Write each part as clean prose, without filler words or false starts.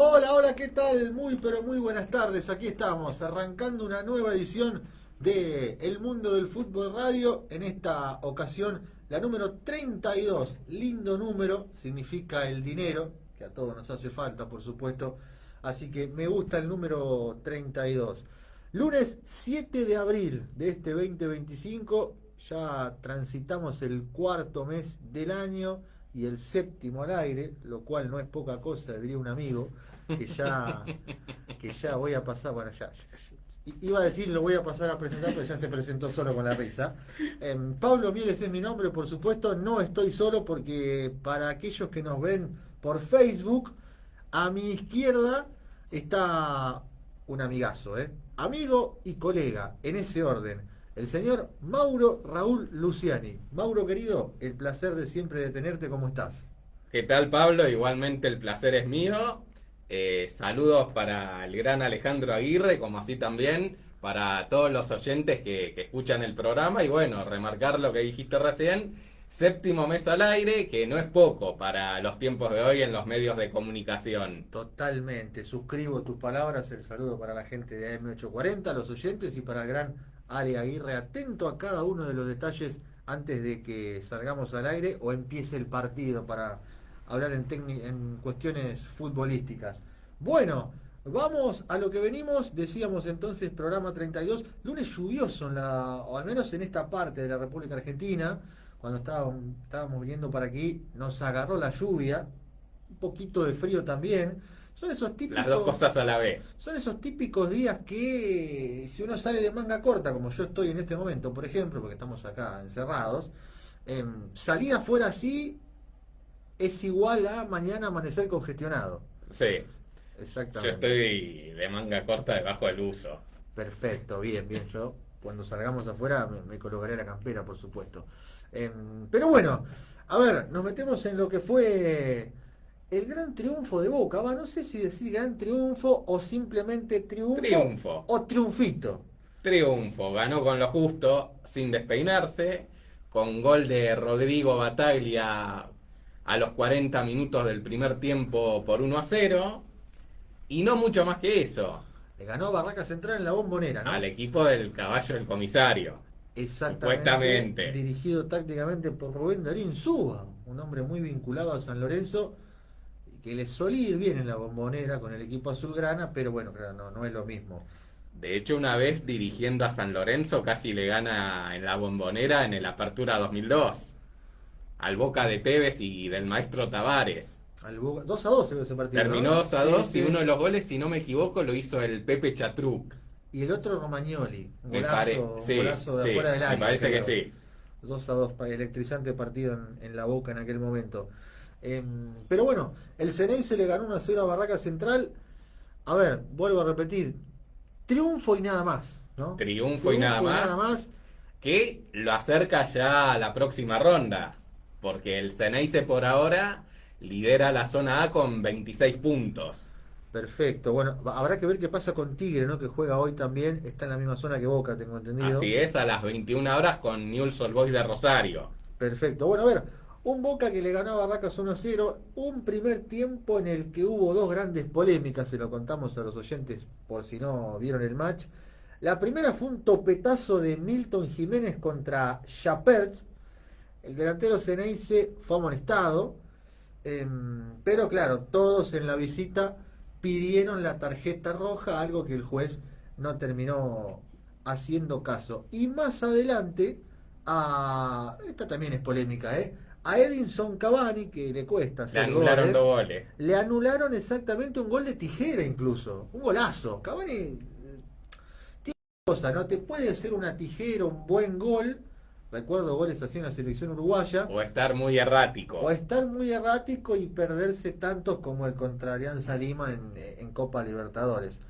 Hola, hola, ¿qué tal? Muy, pero muy buenas tardes. Aquí estamos, arrancando una nueva edición de El Mundo del Fútbol Radio. En esta ocasión, la número 32. Lindo número, significa el dinero, que a todos nos hace falta, por supuesto. Así que me gusta el número 32. Lunes 7 de abril de este 2025. Ya transitamos el cuarto mes del año y el séptimo al aire, lo cual no es poca cosa, diría un amigo, que ya, que ya voy a pasar, bueno, iba a decir lo voy a pasar a presentar, pero ya se presentó solo con la risa. Pablo Mieles es mi nombre, por supuesto, no estoy solo porque para aquellos que nos ven por Facebook, a mi izquierda está un amigazo, amigo y colega, en ese orden. El señor Mauro Raúl Luciani. Mauro querido, el placer de siempre de tenerte, ¿cómo estás? ¿Qué tal, Pablo? Igualmente el placer es mío. Saludos para el gran Alejandro Aguirre, como así también para todos los oyentes que escuchan el programa. Y bueno, remarcar lo que dijiste recién, séptimo mes al aire, que no es poco para los tiempos de hoy en los medios de comunicación. Totalmente, suscribo tus palabras, el saludo para la gente de AM840, los oyentes y para el gran Ale Aguirre, atento a cada uno de los detalles antes de que salgamos al aire o empiece el partido para hablar en cuestiones futbolísticas. Bueno, vamos a lo que venimos, decíamos entonces programa 32, lunes lluvioso o al menos en esta parte de la República Argentina, cuando estábamos viniendo para aquí, nos agarró la lluvia, un poquito de frío también. Son esos Las dos típicos, cosas a la vez. son esos típicos días que si uno sale de manga corta, como yo estoy en este momento, por ejemplo, porque estamos acá encerrados, salir afuera así es igual a mañana amanecer congestionado. Sí, yo Exactamente. estoy de manga corta debajo del uso. Perfecto, bien, bien. Yo cuando salgamos afuera me colocaré la campera, por supuesto. Pero bueno, a ver, nos metemos en lo que fue el gran triunfo de Boca. Va, no sé si decir gran triunfo o simplemente triunfo Triunfo. o triunfito. Triunfo, ganó con lo justo, sin despeinarse, con gol de Rodrigo Bataglia a los 40 minutos del primer tiempo por 1-0, y no mucho más que eso, Le ganó Barraca Central en la Bombonera, al ¿no? equipo del caballo del comisario, Exactamente, supuestamente. dirigido tácticamente por Rubén Darín Súa, un hombre muy vinculado a San Lorenzo, que le solía ir bien en la Bombonera con el equipo azulgrana, pero bueno, claro, no es lo mismo. De hecho, una vez dirigiendo a San Lorenzo casi le gana en la Bombonera en el Apertura 2002, al Boca de Tevez y del maestro Tavares. 2-2 se ve ese partido, Terminó ¿no? dos a Sí, dos y sí. uno de los goles, si no me equivoco, lo hizo el Pepe Chatruc. Y el otro Romagnoli, un Sí, golazo de sí, afuera del me área, parece que creo. sí. 2-2, electrizante partido en la Boca en aquel momento. Pero bueno, el Ceneice le ganó 1-0 a Barraca Central. A ver, vuelvo a repetir, triunfo y nada más, ¿no? Triunfo y nada Triunfo y nada más, más. que lo acerca ya a la próxima ronda, porque el Ceneice por ahora lidera la zona A con 26 puntos. Perfecto. Bueno, habrá que ver qué pasa con Tigre, ¿no? Que juega hoy también. Está en la misma zona que Boca, tengo entendido. Así es, a las 21 horas con Newell's Old Boys de Rosario. Perfecto. Bueno, a ver, un Boca que le ganó a Barracas 1-0, un primer tiempo en el que hubo dos grandes polémicas, se lo contamos a los oyentes por si no vieron el match. La primera fue un topetazo de Milton Jiménez contra Chaperts. El delantero Ceneice fue amonestado, pero claro, todos en la visita pidieron la tarjeta roja, algo que el juez no terminó haciendo caso. Y más adelante, esta también es polémica, a Edinson Cavani, que le cuesta Le hacer anularon goles, 2 goles. le anularon exactamente un gol de tijera incluso, un golazo. Cavani tiene cosa, ¿no? Te puede hacer una tijera, un buen gol. Recuerdo goles así en la selección uruguaya, O estar muy errático. o estar muy errático y perderse tantos como el contra Alianza Lima en Copa Libertadores.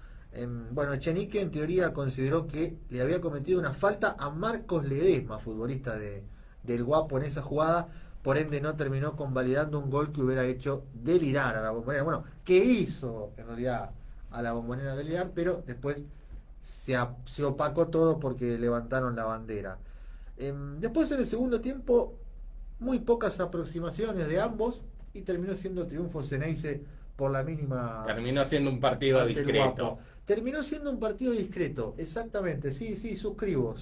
Bueno, Echenique en teoría consideró que le había cometido una falta a Marcos Ledesma, futbolista del Guapo en esa jugada, por ende no terminó convalidando un gol que hubiera hecho delirar a la Bombonera. Bueno, que hizo en realidad a la Bombonera delirar, pero después se opacó todo porque levantaron la bandera. Después en el segundo tiempo, muy pocas aproximaciones de ambos y terminó siendo triunfo Ceneice por la mínima. Terminó siendo un partido ante el discreto. Guapo. Terminó siendo un partido discreto, exactamente, sí, suscribo.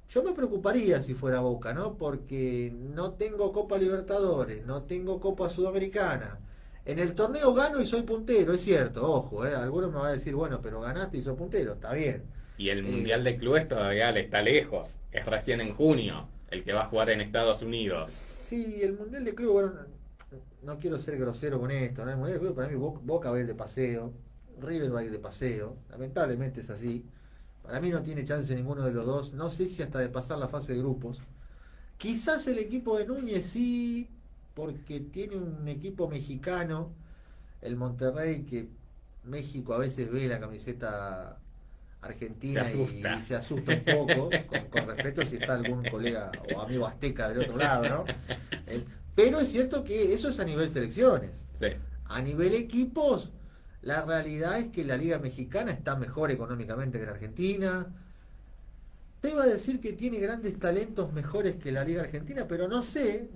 Yo me preocuparía si fuera Boca, ¿no? Porque no tengo Copa Libertadores, no tengo Copa Sudamericana. En el torneo gano y soy puntero, es cierto, ojo, algunos me van a decir, bueno, pero ganaste y sos puntero, está bien. Y el Mundial de Clubes todavía le está lejos. Es recién en junio el que va a jugar en Estados Unidos. Sí, el Mundial de Clubes, bueno, no quiero ser grosero con esto, ¿no? El Mundial de Clubes para mí Boca va a ir de paseo, River va a ir de paseo, lamentablemente es así. Para mí no tiene chance ninguno de los dos, no sé si hasta de pasar la fase de grupos. Quizás el equipo de Núñez sí, porque tiene un equipo mexicano, el Monterrey, que México a veces ve la camiseta argentina y se asusta un poco, con respeto si está algún colega o amigo azteca del otro lado, ¿no? Pero es cierto que eso es a nivel selecciones. Sí. A nivel equipos, la realidad es que la Liga Mexicana está mejor económicamente que la Argentina. Te iba a decir que tiene grandes talentos mejores que la Liga Argentina, pero no sé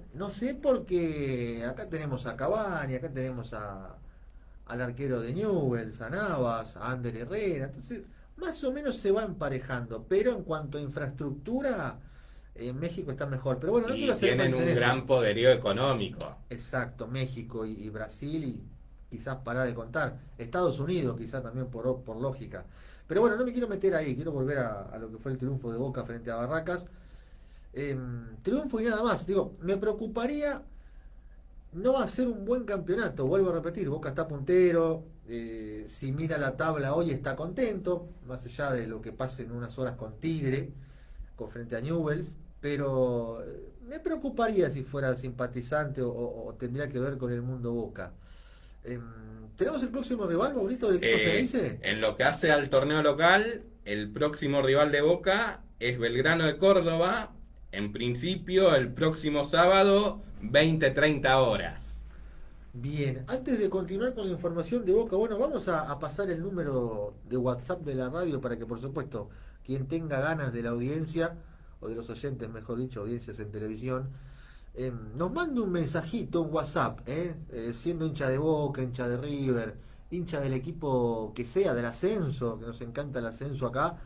porque acá tenemos a Cavani, acá tenemos al arquero de Newell's, a Navas, a Ander Herrera, entonces más o menos se va emparejando, pero en cuanto a infraestructura, México está mejor. Pero bueno, no y quiero hacer tienen un gran poderío económico. Exacto, México y Brasil, y quizás para de contar. Estados Unidos, quizás también por lógica. Pero bueno, no me quiero meter ahí, quiero volver a lo que fue el triunfo de Boca frente a Barracas. Triunfo y nada más. Digo, me preocuparía no hacer un buen campeonato. Vuelvo a repetir, Boca está puntero. Si mira la tabla hoy está contento, más allá de lo que pase en unas horas con Tigre, con frente a Newell's. Pero me preocuparía si fuera simpatizante o tendría que ver con el mundo Boca. ¿Tenemos el próximo rival, Maurito, del equipo Ceneice? En lo que hace al torneo local, el próximo rival de Boca es Belgrano de Córdoba, en principio el próximo sábado, 20-30 horas. Bien, antes de continuar con la información de Boca, bueno, vamos a pasar el número de WhatsApp de la radio para que, por supuesto, quien tenga ganas de la audiencia, o de los oyentes, mejor dicho, audiencias en televisión, nos manda un mensajito, un WhatsApp, siendo hincha de Boca, hincha de River, hincha del equipo que sea, del ascenso, que nos encanta el ascenso acá.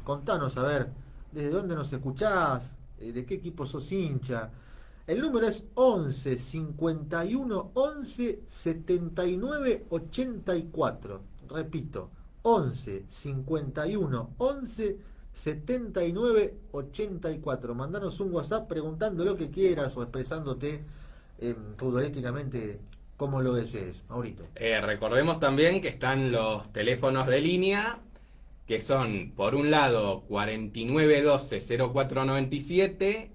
Contanos, a ver, desde dónde nos escuchás, de qué equipo sos hincha. El número es 11 51 11 79 84. Repito, 11 51 11 79-84. Mandanos un WhatsApp preguntando lo que quieras o expresándote futbolísticamente como lo desees, Maurito. Recordemos también que están los teléfonos de línea, que son, por un lado, 4912-0497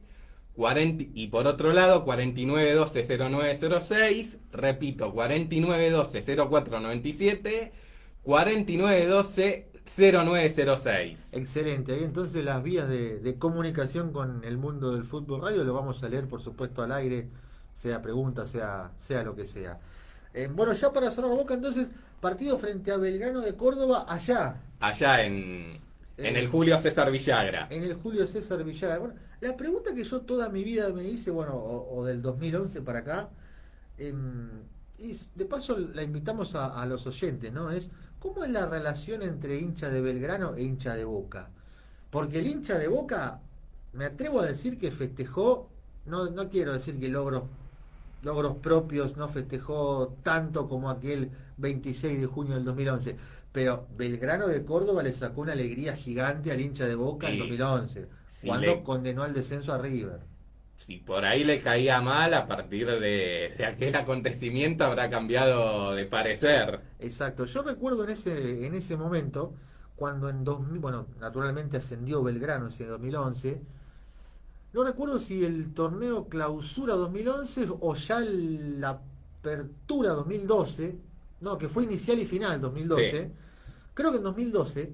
y por otro lado, 4912-0906. Repito, 4912-0497, 4912-0906. Excelente, ahí entonces las vías de comunicación con el mundo del fútbol radio lo vamos a leer, por supuesto, al aire, sea pregunta, sea lo que sea. Bueno, ya para cerrar Boca, entonces, partido frente a Belgrano de Córdoba, allá en el Julio César Villagra. En el Julio César Villagra. Bueno, la pregunta que yo toda mi vida me hice, bueno, o del 2011 para acá, y de paso la invitamos a los oyentes, ¿no? Es, ¿cómo es la relación entre hincha de Belgrano e hincha de Boca? Porque el hincha de Boca, me atrevo a decir que festejó, no quiero decir que logros propios no festejó tanto como aquel 26 de junio del 2011, pero Belgrano de Córdoba le sacó una alegría gigante al hincha de Boca en 2011, cuando condenó al descenso a River. Si por ahí le caía mal, a partir de aquel acontecimiento habrá cambiado de parecer. Exacto, yo recuerdo en ese momento, cuando en 2000, bueno, naturalmente ascendió Belgrano ese 2011, no recuerdo si el torneo clausura 2011 o ya la apertura 2012, no, que fue inicial y final 2012, sí. Creo que en 2012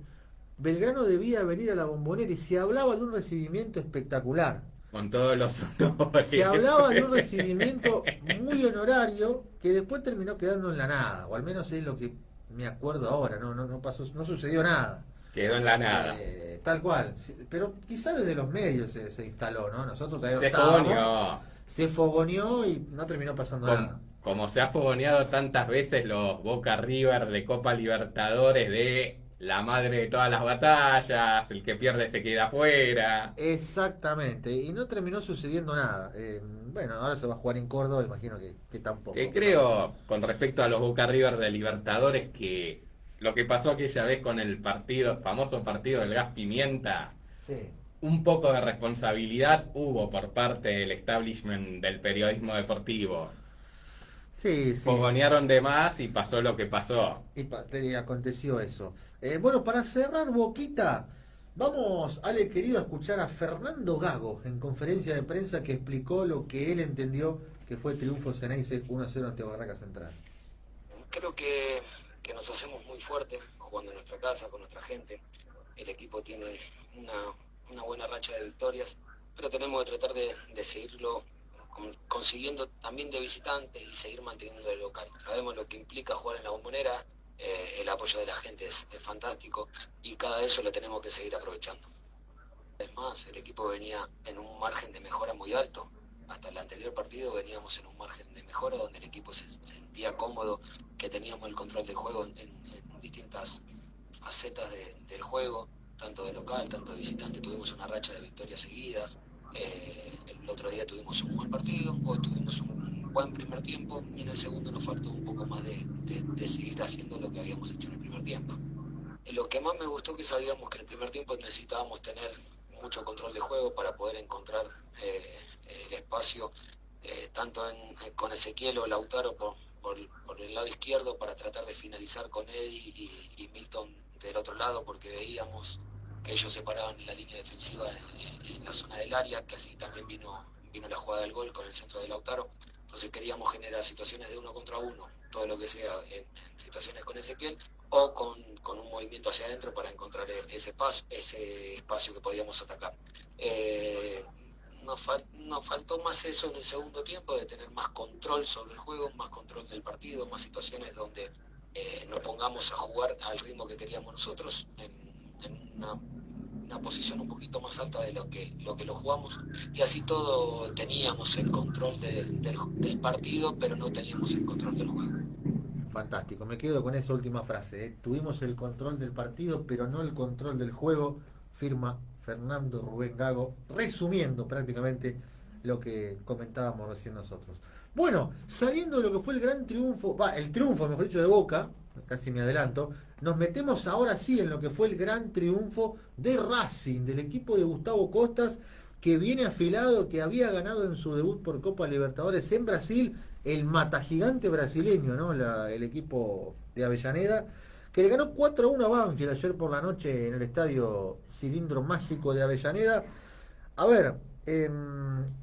Belgrano debía venir a la Bombonera y se hablaba de un recibimiento espectacular. Con todos los honores. Se hablaba de un recibimiento muy honorario que después terminó quedando en la nada, o al menos es lo que me acuerdo ahora, no pasó, no sucedió nada. Quedó en la nada. Tal cual, pero quizás desde los medios se instaló, ¿no? Nosotros todavía se fogoneó y no terminó pasando nada. como se ha fogoneado tantas veces los Boca River de Copa Libertadores de la madre de todas las batallas, el que pierde se queda afuera. Exactamente, y no terminó sucediendo nada. Bueno, ahora se va a jugar en Córdoba, imagino que tampoco. Creo, con respecto a los Boca River de Libertadores, que lo que pasó aquella vez con el partido, famoso partido del gas pimienta, Sí, un poco de responsabilidad hubo por parte del establishment del periodismo deportivo. sí, sí. Fogonearon de más y pasó lo que pasó. Y aconteció eso. Bueno, para cerrar Boquita, vamos, Ale querido, a escuchar a Fernando Gago en conferencia de prensa que explicó lo que él entendió que fue triunfo Ceneice 1-0 ante Barraca Central. Creo que nos hacemos muy fuertes jugando en nuestra casa, con nuestra gente. El equipo tiene una buena racha de victorias, pero tenemos que tratar de seguirlo consiguiendo también de visitantes y seguir manteniendo de local. Sabemos lo que implica jugar en la Bombonera, el apoyo de la gente es fantástico y cada eso lo tenemos que seguir aprovechando. Es más, el equipo venía en un margen de mejora muy alto. Hasta el anterior partido veníamos en un margen de mejora donde el equipo se sentía cómodo, que teníamos el control del juego en distintas facetas del juego, tanto de local, tanto de visitante. Tuvimos una racha de victorias seguidas. El otro día tuvimos un buen partido, hoy tuvimos un buen primer tiempo y en el segundo nos faltó un poco más de seguir haciendo lo que habíamos hecho en el primer tiempo. Lo que más me gustó que sabíamos que en el primer tiempo necesitábamos tener mucho control de juego para poder encontrar el espacio, tanto con Ezequiel o Lautaro por el lado izquierdo para tratar de finalizar con Eddie y Milton del otro lado, porque veíamos que ellos separaban la línea defensiva en la zona del área, que así también vino la jugada del gol con el centro de Lautaro. Entonces queríamos generar situaciones de 1 contra 1, todo lo que sea en situaciones con Ezequiel, o con un movimiento hacia adentro para encontrar ese espacio que podíamos atacar. Nos faltó más eso en el segundo tiempo, de tener más control sobre el juego, más control del partido, más situaciones donde nos pongamos a jugar al ritmo que queríamos nosotros, en una posición un poquito más alta de lo que lo jugamos, y así todo teníamos el control del partido, pero no teníamos el control del juego. Fantástico, me quedo con esa última frase. Tuvimos el control del partido, pero no el control del juego, firma Fernando Rubén Gago, resumiendo prácticamente lo que comentábamos recién nosotros. Bueno, saliendo de lo que fue el gran triunfo, el triunfo, mejor dicho, de Boca, casi me adelanto, nos metemos ahora sí en lo que fue el gran triunfo de Racing, del equipo de Gustavo Costas, que viene afilado, que había ganado en su debut por Copa Libertadores en Brasil, el matagigante brasileño, ¿no? El equipo de Avellaneda, que le ganó 4-1 a Banfield ayer por la noche en el estadio Cilindro Mágico de Avellaneda. A ver,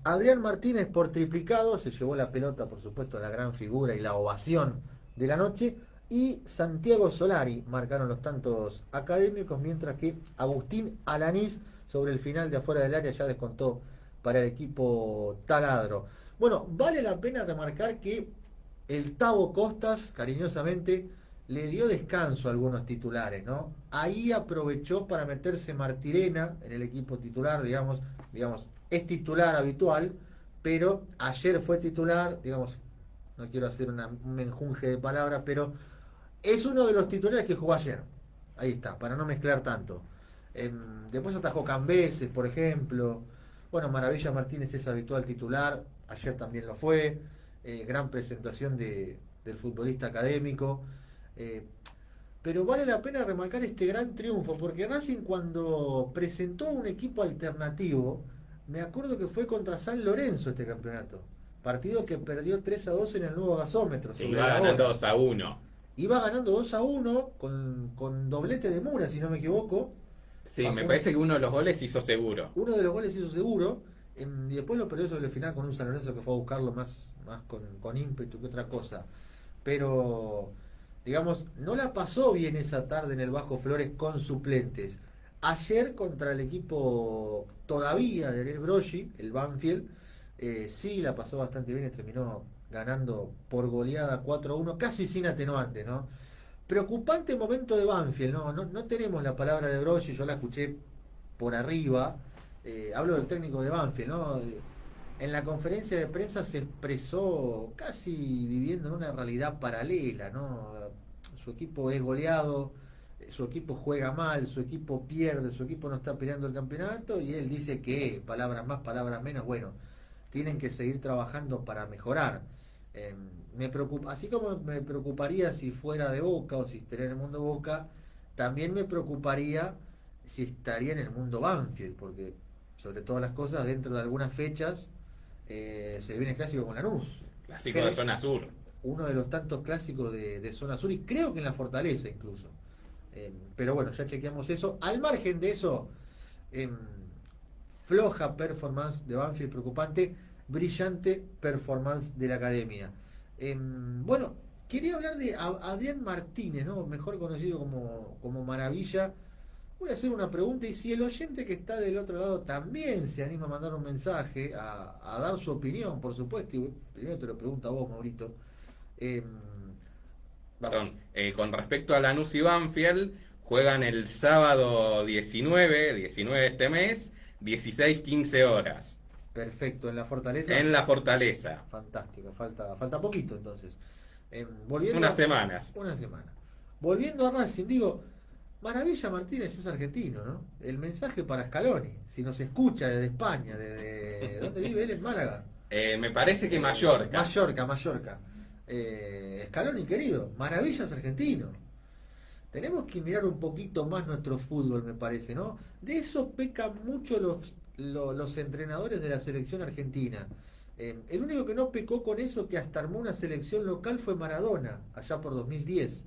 Adrián Martínez por triplicado, se llevó la pelota, por supuesto, la gran figura y la ovación de la noche, y Santiago Solari marcaron los tantos académicos, mientras que Agustín Alanís sobre el final de afuera del área ya descontó para el equipo taladro. Bueno, vale la pena remarcar que el Tavo Costas, cariñosamente, le dio descanso a algunos titulares, ¿no? Ahí aprovechó para meterse Martirena en el equipo titular, digamos, es titular habitual, pero ayer fue titular, digamos, no quiero hacer un menjunje de palabras, pero es uno de los titulares que jugó ayer. Ahí está, para no mezclar tanto. Después atajó Cambeses, por ejemplo. Bueno, Maravilla Martínez es habitual titular, ayer también lo fue. Gran presentación del futbolista académico. Pero vale la pena remarcar este gran triunfo, porque Racing, cuando presentó un equipo alternativo, me acuerdo que fue contra San Lorenzo este campeonato. Partido que perdió 3-2 en el nuevo gasómetro. Iba ganando 2-1. Iba ganando 2-1 con doblete de Mura, si no me equivoco. Sí, me parece que uno de los goles hizo seguro. Uno de los goles hizo seguro. Y después lo perdió sobre el final con un San Lorenzo que fue a buscarlo más con ímpetu que otra cosa. Pero, digamos, no la pasó bien esa tarde en el Bajo Flores con suplentes. Ayer contra el equipo todavía de Ariel Broggi, el Banfield, sí la pasó bastante bien y terminó ganando por goleada 4-1, casi sin atenuante, ¿no? Preocupante momento de Banfield, no tenemos la palabra de Broggi, yo la escuché por arriba, hablo del técnico de Banfield, ¿no? en la conferencia de prensa se expresó casi viviendo en una realidad paralela, ¿no? Su equipo es goleado, su equipo juega mal, su equipo pierde, su equipo no está peleando el campeonato y él dice que, palabras más, palabras menos, bueno, tienen que seguir trabajando para mejorar. Me preocupa, así como me preocuparía si fuera de Boca o si estaría en el mundo Boca, también me preocuparía si estaría en el mundo Banfield, porque sobre todas las cosas, dentro de algunas fechas, se viene el clásico con Lanús. Clásico de zona sur. Uno de los tantos clásicos de zona sur, y creo que en la Fortaleza incluso. Pero bueno, ya chequeamos eso. Al margen de eso, floja performance de Banfield, preocupante, brillante performance de la academia. Bueno, quería hablar de Adrián Martínez, ¿no? Mejor conocido como Maravilla. Voy a hacer una pregunta y si el oyente que está del otro lado también se anima a mandar un mensaje, a dar su opinión, por supuesto, y primero te lo pregunto a vos, Maurito. Perdón, con respecto a Lanús y Banfield, juegan el sábado 19 de este mes, 16-15 horas. Perfecto, en la Fortaleza. En la Fortaleza. Fantástico, falta poquito entonces. Volviendo Unas semanas. Una semana. Volviendo a Racing, digo, Maravilla Martínez es argentino, ¿no? El mensaje para Scaloni, si nos escucha desde España, desde ¿dónde vive él? En Málaga. Me parece que Mallorca. Mallorca. Scaloni querido, Maravilla es argentino. Tenemos que mirar un poquito más nuestro fútbol, me parece, ¿no? De eso pecan mucho los entrenadores de la selección argentina. El único que no pecó con eso, que hasta armó una selección local, fue Maradona, allá por 2010.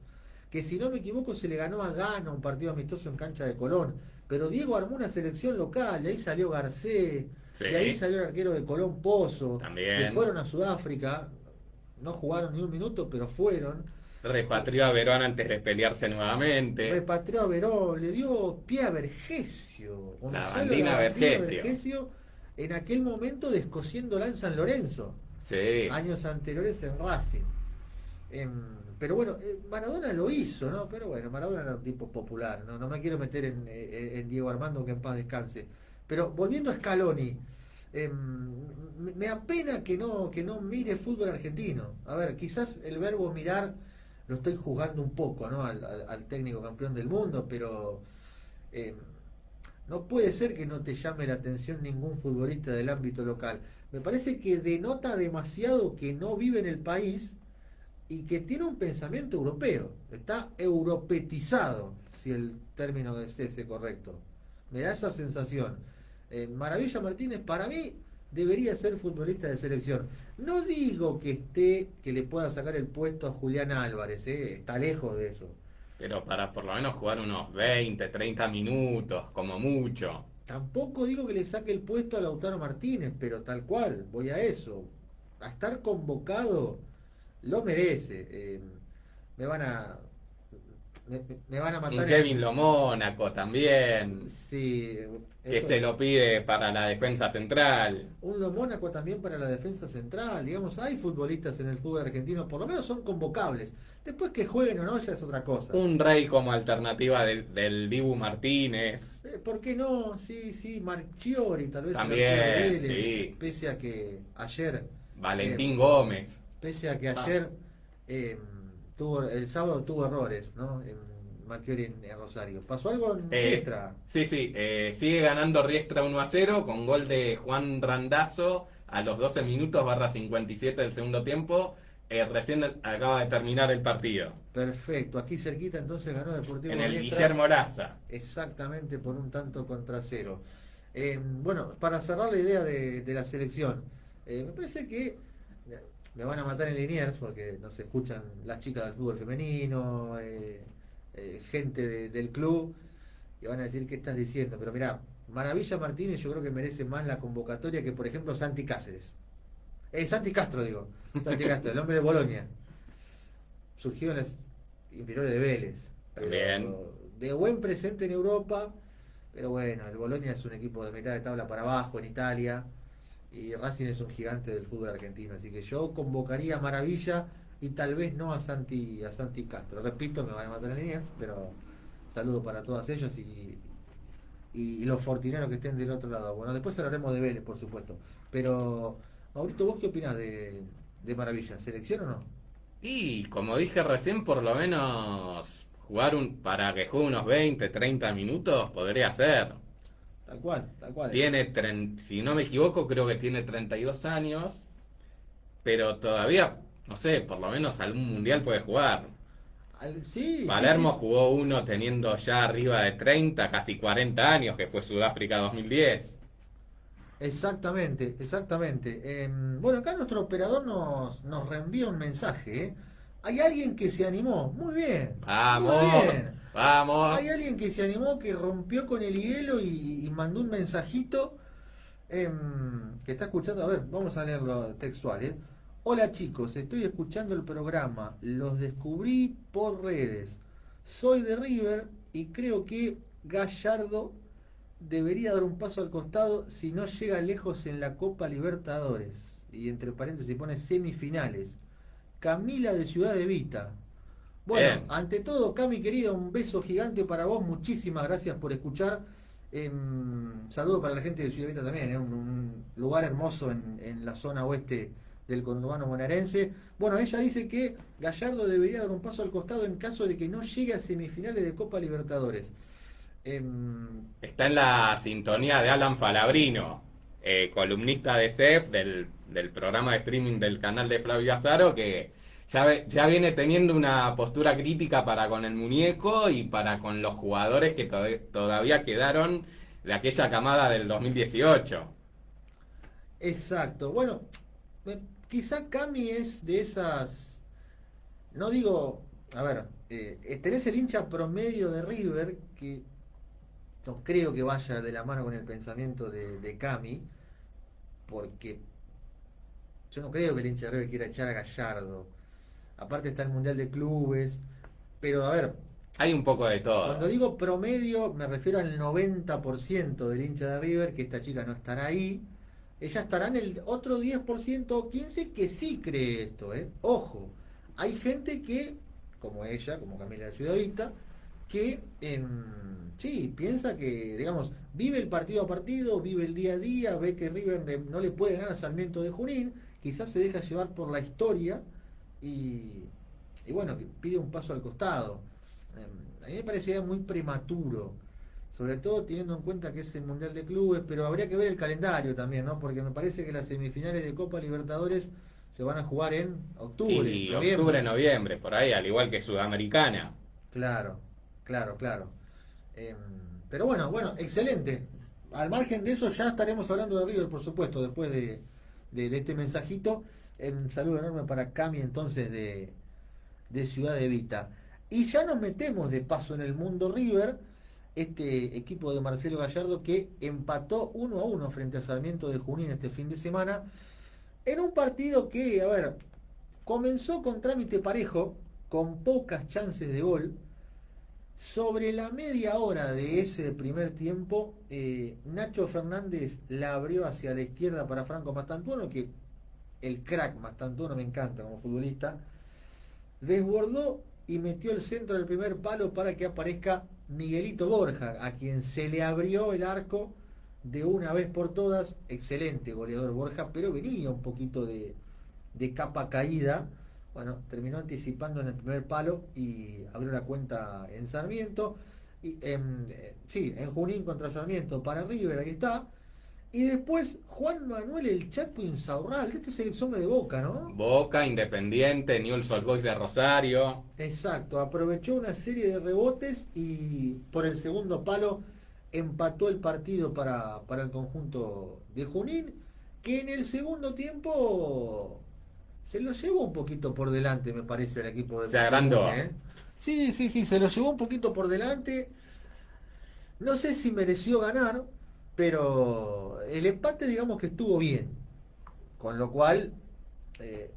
Que si no me equivoco se le ganó a Ghana un partido amistoso en cancha de Colón. Pero Diego armó una selección local, de ahí salió Garcés, Sí. de ahí salió el arquero de Colón Pozo, También. que fueron a Sudáfrica, no jugaron ni un minuto, pero fueron. Repatrió a Verón antes de pelearse nuevamente. Repatrió a Verón, le dio pie a Vergesio. La bandina Vergesio. Vergesio, en aquel momento descosiéndola en San Lorenzo. Sí. Años anteriores en Racing. Pero bueno, Maradona lo hizo, ¿no? Pero bueno, Maradona era un tipo popular, ¿no? No me quiero meter en Diego Armando, que en paz descanse. Pero volviendo a Scaloni, me apena que no mire fútbol argentino. A ver, quizás el verbo mirar lo estoy juzgando un poco, ¿no? Al técnico campeón del mundo, pero no puede ser que no te llame la atención ningún futbolista del ámbito local. Me parece que denota demasiado que no vive en el país y que tiene un pensamiento europeo. Está europetizado, si el término es ese correcto. Me da esa sensación. Maravilla Martínez, para mí, debería ser futbolista de selección. No digo que le pueda sacar el puesto a Julián Álvarez, está lejos de eso. Pero para por lo menos jugar unos 20, 30 minutos, como mucho. Tampoco digo que le saque el puesto a Lautaro Martínez, pero tal cual, voy a eso. A estar convocado lo merece. Me van a matar. Un Kevin Lomónaco también, Sí, que se lo pide para la defensa central. Un Mónaco también para la defensa central. Digamos, hay futbolistas en el fútbol argentino, por lo menos son convocables. Después que jueguen o no, ya es otra cosa. Un Rey como alternativa del Dibu Martínez. ¿Por qué no? Sí, Marchiori tal vez. También, el arquero de Vélez, sí. Pese a que ayer... Valentín Gómez. Pese a que ayer, el sábado tuvo errores, ¿no? Marchiori en Rosario. ¿Pasó algo en Riestra? Sí, sigue ganando Riestra 1-0 con gol de Juan Randazzo a los 12 minutos /57 del segundo tiempo. Recién acaba de terminar el partido. Perfecto, aquí cerquita entonces ganó Deportivo En el Riestra. Guillermo Laza. Exactamente, por un tanto contra cero. Bueno, para cerrar la idea de la selección, me parece que me van a matar en Liniers porque nos escuchan las chicas del fútbol femenino, gente del club, y van a decir qué estás diciendo. Pero mirá, Maravilla Martínez yo creo que merece más la convocatoria que, por ejemplo, Santi Cáceres. Santi Castro, digo. Santi Castro, el hombre de Bolonia. Surgió en las inferiores de Vélez. También. De buen presente en Europa, pero bueno, el Bolonia es un equipo de mitad de tabla para abajo en Italia, y Racing es un gigante del fútbol argentino, así que yo convocaría a Maravilla y tal vez no a Santi Castro. Repito, me van a matar en Liniers, pero saludo para todas ellas y y los fortineros que estén del otro lado. Bueno, después hablaremos de Vélez, por supuesto. Pero, Maurito, ¿vos qué opinás de Maravilla? ¿Selección o no? Y como dije recién, por lo menos para que juegue unos 20, 30 minutos podría ser. Tal cual, tal cual. Si no me equivoco, creo que tiene 32 años, pero todavía, no sé, por lo menos algún mundial puede jugar. Sí, Palermo sí. jugó uno teniendo ya arriba de 30, casi 40 años, que fue Sudáfrica 2010. Exactamente, exactamente. Bueno, acá nuestro operador nos reenvía un mensaje. ¿Eh? Hay alguien que se animó. Muy bien, muy Vamos, bien. vamos. Hay alguien que se animó, que rompió con el hielo y mandó un mensajito que está escuchando. A ver, vamos a leerlo textual. ¿Eh? Hola chicos, estoy escuchando el programa. Los descubrí por redes. Soy de River y creo que Gallardo debería dar un paso al costado si no llega lejos en la Copa Libertadores. Y entre paréntesis pone semifinales. Camila de Ciudad de Vita. Bueno, Bien. ante todo, Cami querida, un beso gigante para vos. Muchísimas gracias por escuchar. Saludo para la gente de Ciudad de Vita también, un lugar hermoso en la zona oeste del conurbano bonaerense. Bueno, ella dice que Gallardo debería dar un paso al costado en caso de que no llegue a semifinales de Copa Libertadores. Está en la sintonía de Alan Falabrino, columnista de CEF del programa de streaming del canal de Flavio Azaro, que ya viene teniendo una postura crítica para con el muñeco y para con los jugadores que todavía quedaron de aquella camada del 2018. Exacto. Bueno, quizá Cami es de esas. No digo. A ver, tenés el hincha promedio de River que no creo que vaya de la mano con el pensamiento de Cami, porque yo no creo que el hincha de River quiera echar a Gallardo. Aparte está el Mundial de Clubes, pero a ver, Hay un poco de cuando todo. digo promedio me refiero al 90% del hincha de River, que esta chica no estará ahí. Ella estará en el otro 10% o 15% que sí cree esto, ¿eh? Ojo, hay gente que, como ella, como Camila de Ciudadita, que sí, piensa que, digamos, vive el partido a partido, vive el día a día, ve que River no le puede ganar a Sarmiento de Junín, quizás se deja llevar por la historia y, y bueno, que pide un paso al costado. A mí me parecería muy prematuro, sobre todo teniendo en cuenta que es el Mundial de Clubes, pero habría que ver el calendario también, ¿no? Porque me parece que las semifinales de Copa Libertadores se van a jugar en octubre, Y octubre, noviembre. noviembre, por ahí, al igual que Sudamericana. Claro, claro, claro. Em, pero bueno, bueno, excelente. Al margen de eso ya estaremos hablando de River, por supuesto, después de este mensajito. Un saludo enorme para Cami entonces de Ciudad de Vita. Y ya nos metemos de paso en el mundo River, este equipo de Marcelo Gallardo que empató 1-1 frente a Sarmiento de Junín este fin de semana, en un partido que, a ver, comenzó con trámite parejo, con pocas chances de gol. Sobre la media hora de ese primer tiempo, Nacho Fernández la abrió hacia la izquierda para Franco Mastantuono, que el crack Mastantuono me encanta como futbolista. Desbordó y metió el centro del primer palo para que aparezca Miguelito Borja, a quien se le abrió el arco de una vez por todas. Excelente goleador Borja, pero venía un poquito de capa caída. Bueno, terminó anticipando en el primer palo y abrió la cuenta en Sarmiento. Y, sí, en Junín contra Sarmiento para River, ahí está. Y después Juan Manuel El Chapo Insaurral, este es el ex hombre de Boca, ¿no? Boca, Independiente, Newell's Old Boys de Rosario. Exacto, aprovechó una serie de rebotes y por el segundo palo empató el partido para el conjunto de Junín, que en el segundo tiempo se lo llevó un poquito por delante, me parece, el equipo Se de Junín, agrandó. ¿eh? Sí, sí, sí, se lo llevó un poquito por delante. No sé si mereció ganar, pero el empate digamos que estuvo bien. Con lo cual, eh,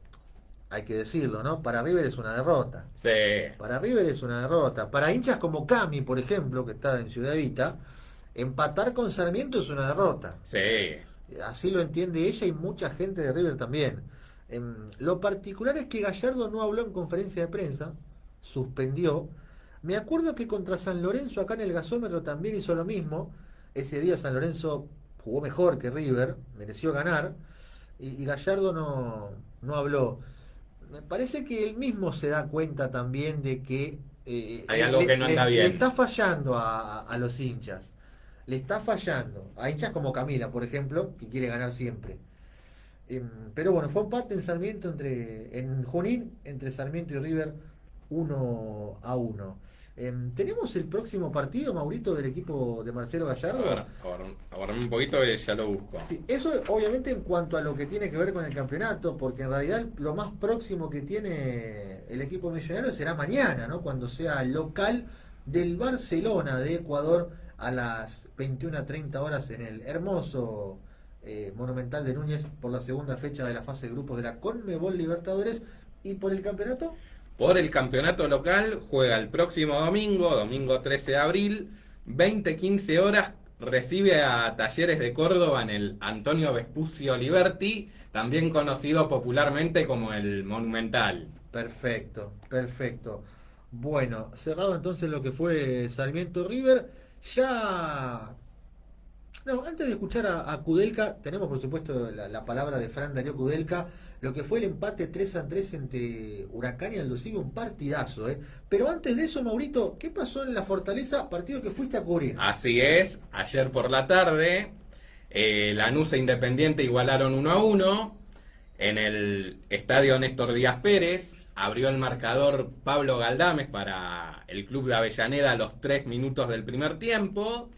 hay que decirlo, ¿no? Para River es una derrota. Sí, Para River es una derrota. Para hinchas como Cami, por ejemplo, que está en Ciudad Evita, empatar con Sarmiento es una derrota. sí. Así lo entiende ella y mucha gente de River también. Lo particular es que Gallardo no habló en conferencia de prensa, suspendió. Me acuerdo que contra San Lorenzo acá en el gasómetro también hizo lo mismo, ese día San Lorenzo jugó mejor que River, mereció ganar, y Gallardo no habló. Me parece que él mismo se da cuenta también de que Hay algo que no anda bien. le está fallando a los hinchas. Le está fallando. A hinchas como Camila, por ejemplo, que quiere ganar siempre. Pero bueno, fue empate en Sarmiento en Junín, entre Sarmiento y River, 1-1. ¿Tenemos el próximo partido, Maurito, del equipo de Marcelo Gallardo? A ver, aguardame un poquito y ya lo busco. Sí, eso obviamente en cuanto a lo que tiene que ver con el campeonato, porque en realidad lo más próximo que tiene el equipo millonario será mañana, ¿no? Cuando sea local del Barcelona de Ecuador a las 21:30 horas en el hermoso Monumental de Núñez por la segunda fecha de la fase de grupos de la Conmebol Libertadores. ¿Y por el campeonato? Por el campeonato local juega el próximo domingo 13 de abril, 20:15 horas, recibe a Talleres de Córdoba en el Antonio Vespucio Liberty, también conocido popularmente como el Monumental. Perfecto, perfecto. Bueno, cerrado entonces lo que fue Sarmiento River, ya... No, antes de escuchar a Kudelka, tenemos por supuesto la palabra de Fran Darío Kudelka, lo que fue el empate 3-3 entre Huracán y Aldo Civi, un partidazo, Pero antes de eso, Maurito, ¿qué pasó en la Fortaleza, partido que fuiste a cubrir? Así es, ayer por la tarde, Lanús e Independiente igualaron 1-1 en el estadio Néstor Díaz Pérez. Abrió el marcador Pablo Galdames para el club de Avellaneda a los 3 minutos del primer tiempo.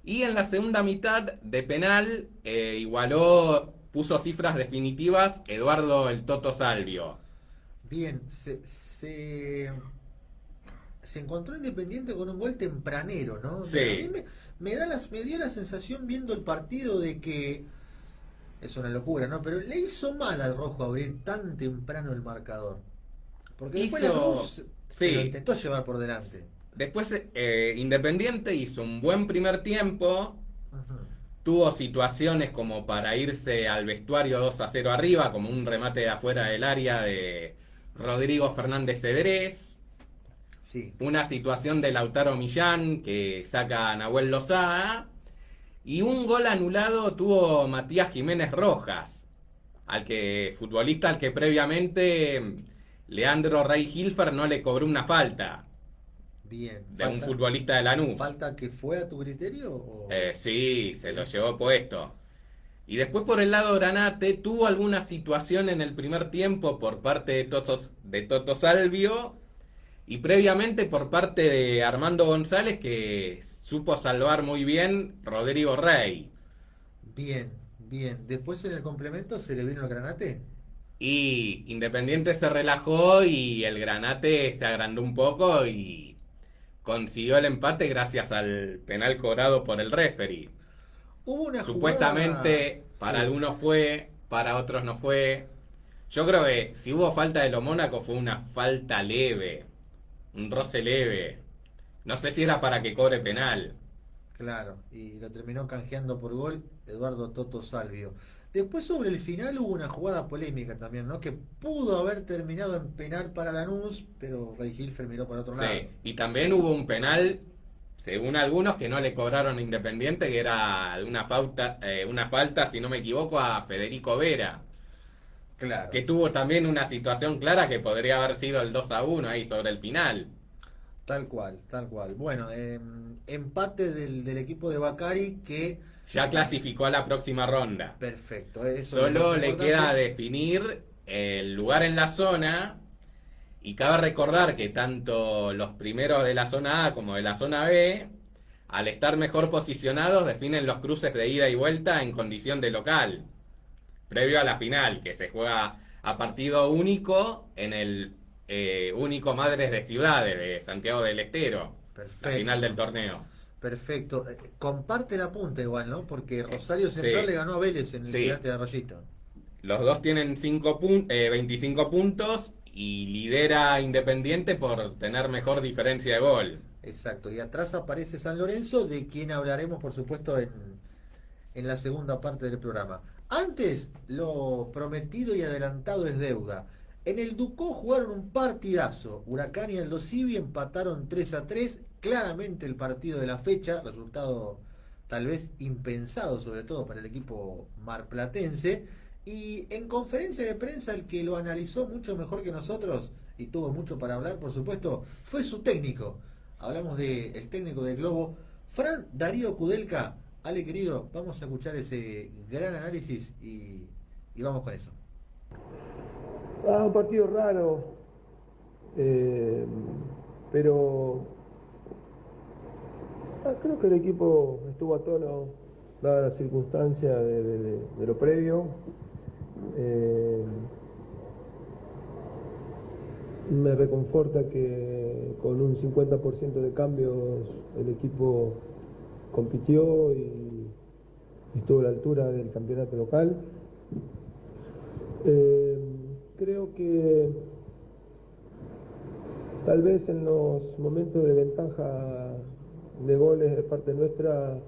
Y en la segunda mitad de penal puso cifras definitivas Eduardo el Toto Salvio. Bien, se encontró Independiente con un gol tempranero, ¿no? Sí. A mí me dio la sensación viendo el partido de que es una locura, ¿no? Pero le hizo mal al rojo abrir tan temprano el marcador. Porque después la luz lo intentó llevar por delante. Después Independiente hizo un buen primer tiempo. Ajá. Tuvo situaciones como para irse al vestuario 2-0 arriba, como un remate de afuera del área de Rodrigo Fernández Cedrés. Sí. Una situación de Lautaro Millán que saca a Nahuel Lozada. Y un gol anulado tuvo Matías Jiménez Rojas, futbolista al que previamente Leandro Rey Hilfer no le cobró una falta. Bien. De un futbolista de Lanús. ¿Falta que fue a tu criterio? O... Sí, se lo llevó puesto. Y después por el lado Granate tuvo alguna situación en el primer tiempo por parte de Toto Salvio y previamente por parte de Armando González, que supo salvar muy bien Rodrigo Rey. Bien, bien. Después en el complemento se le vino el Granate. Y Independiente se relajó y el Granate se agrandó un poco y consiguió el empate gracias al penal cobrado por el referee. Hubo una Supuestamente jugada... para sí. algunos fue, para otros no fue. Yo creo que si hubo falta de lo Mónaco fue una falta leve, un roce leve. No sé si era para que cobre penal. Claro, y lo terminó canjeando por gol Eduardo Toto Salvio. Después sobre el final hubo una jugada polémica también, ¿no? Que pudo haber terminado en penal para Lanús, pero Rey Hilfer miró para otro lado. Sí, y también hubo un penal, según algunos, que no le cobraron a Independiente, que era una falta, si no me equivoco, a Federico Vera. Claro. Que tuvo también una situación clara que podría haber sido el 2-1 ahí sobre el final. Tal cual, tal cual. Bueno, empate del equipo de Bacari que... Ya clasificó a la próxima ronda. Perfecto. Eso Solo es le importante. queda definir el lugar en la zona. Y cabe recordar que tanto los primeros de la zona A como de la zona B, al estar mejor posicionados, definen los cruces de ida y vuelta en condición de local. Previo a la final, que se juega a partido único en el único Madres de Ciudades de Santiago del Estero. Perfecto. La final del torneo. Perfecto. Comparte la punta igual, ¿no? Porque Rosario Central sí. le ganó a Vélez en el Sí. Gigante de Arroyito. Los dos tienen 25 puntos y lidera Independiente por tener mejor diferencia de gol. Exacto. Y atrás aparece San Lorenzo, de quien hablaremos, por supuesto, en la segunda parte del programa. Antes, lo prometido y adelantado es deuda. En el Ducó jugaron un partidazo. Huracán y Aldo Civi empataron 3-3. Claramente el partido de la fecha, resultado tal vez impensado, sobre todo para el equipo marplatense. Y en conferencia de prensa el que lo analizó mucho mejor que nosotros y tuvo mucho para hablar, por supuesto, fue su técnico. Hablamos del técnico del Globo, Fran Darío Kudelka. Ale querido, vamos a escuchar ese gran análisis y vamos con eso. Un partido raro, pero creo que el equipo estuvo a tono, dadas las circunstancias de lo previo. Me reconforta que con un 50% de cambios el equipo compitió y estuvo a la altura del campeonato local. Creo que tal vez en los momentos de ventaja de goles de parte nuestra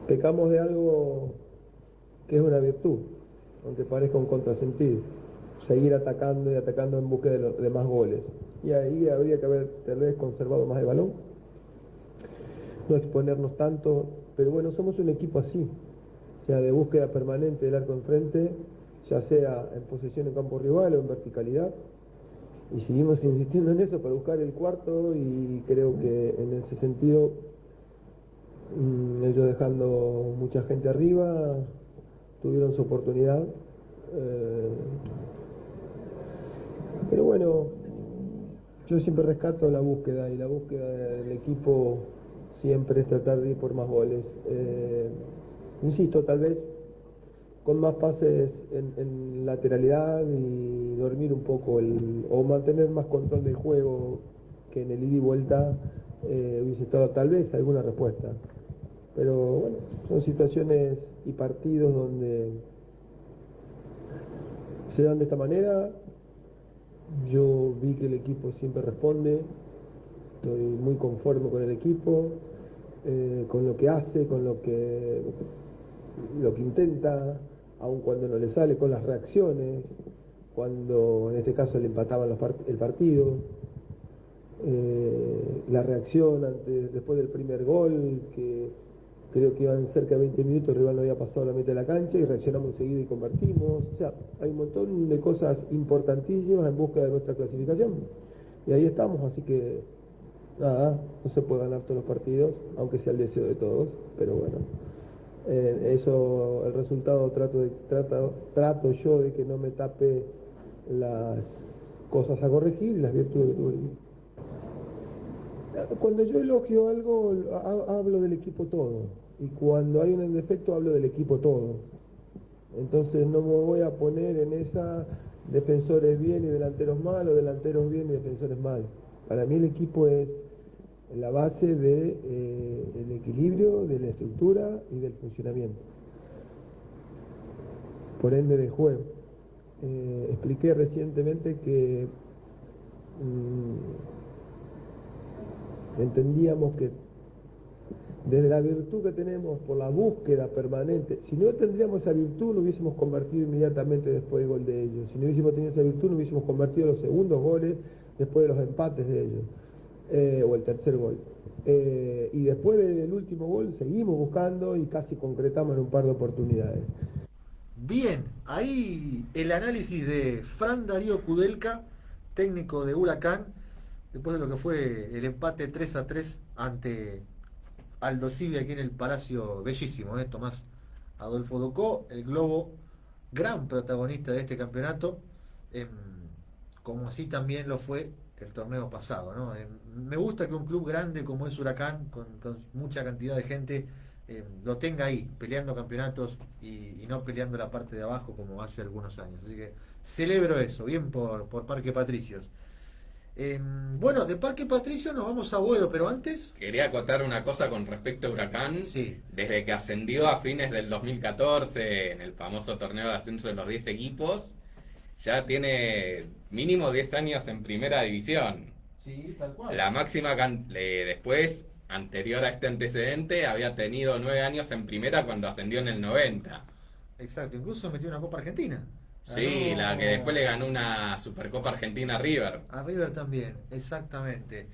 pecamos de algo que es una virtud, aunque parezca un contrasentido: seguir atacando y atacando en busca de más goles. Y ahí habría que haber tal vez conservado más el balón, no exponernos tanto, pero bueno, somos un equipo así, o sea, de búsqueda permanente del arco enfrente, ya sea en posesión en campo rival o en verticalidad, y seguimos insistiendo en eso para buscar el cuarto, y creo que en ese sentido, ellos dejando mucha gente arriba, tuvieron su oportunidad, pero bueno, yo siempre rescato la búsqueda, y la búsqueda del equipo siempre es tratar de ir por más goles. Insisto, tal vez con más pases en lateralidad y dormir un poco o mantener más control del juego que en el ida y vuelta, hubiese estado tal vez alguna respuesta. Pero bueno, son situaciones y partidos donde se dan de esta manera. Yo vi que el equipo siempre responde, estoy muy conforme con el equipo, con lo que hace, con lo que intenta, aun cuando no le sale, con las reacciones, cuando en este caso le empataban el partido, la reacción después del primer gol, que creo que iban cerca de 20 minutos, el rival no había pasado la mitad de la cancha y reaccionamos enseguida y convertimos. O sea, hay un montón de cosas importantísimas en busca de nuestra clasificación. Y ahí estamos, así que nada, no se puede ganar todos los partidos, aunque sea el deseo de todos, pero bueno, eso, el resultado trato yo de que no me tape las cosas a corregir y las virtudes que tuve el equipo. Cuando yo elogio algo, hablo del equipo todo. Y cuando hay un defecto, hablo del equipo todo. Entonces no me voy a poner en esa defensores bien y delanteros mal, o delanteros bien y defensores mal. Para mí el equipo es la base del equilibrio, de la estructura y del funcionamiento. Por ende, del juego. Expliqué recientemente que entendíamos que desde la virtud que tenemos por la búsqueda permanente, si no tendríamos esa virtud, no hubiésemos convertido inmediatamente después del gol de ellos. Si no hubiésemos tenido esa virtud, no hubiésemos convertido los segundos goles después de los empates de ellos, o el tercer gol. Y después del último gol seguimos buscando y casi concretamos en un par de oportunidades. Bien, ahí el análisis de Fran Darío Kudelka, técnico de Huracán, después de lo que fue el empate 3-3 ante Aldo Civi aquí en el Palacio, bellísimo, Tomás Adolfo Docó, el Globo, gran protagonista de este campeonato, como así también lo fue el torneo pasado, ¿no? Me gusta que un club grande como es Huracán, con mucha cantidad de gente, lo tenga ahí, peleando campeonatos y no peleando la parte de abajo como hace algunos años. Así que celebro eso, bien por Parque Patricios. Bueno, de Parque Patricio nos vamos a Boedo, pero antes... Quería acotar una cosa con respecto a Huracán. Sí. Desde que ascendió a fines del 2014 en el famoso torneo de ascenso de los 10 equipos, ya tiene mínimo 10 años en primera división. Sí, tal cual. La máxima después, anterior a este antecedente, había tenido 9 años en primera cuando ascendió en el 90. Exacto, incluso metió una Copa Argentina. Sí, Ganó... la que después le ganó una Supercopa Argentina a River. A River también, exactamente.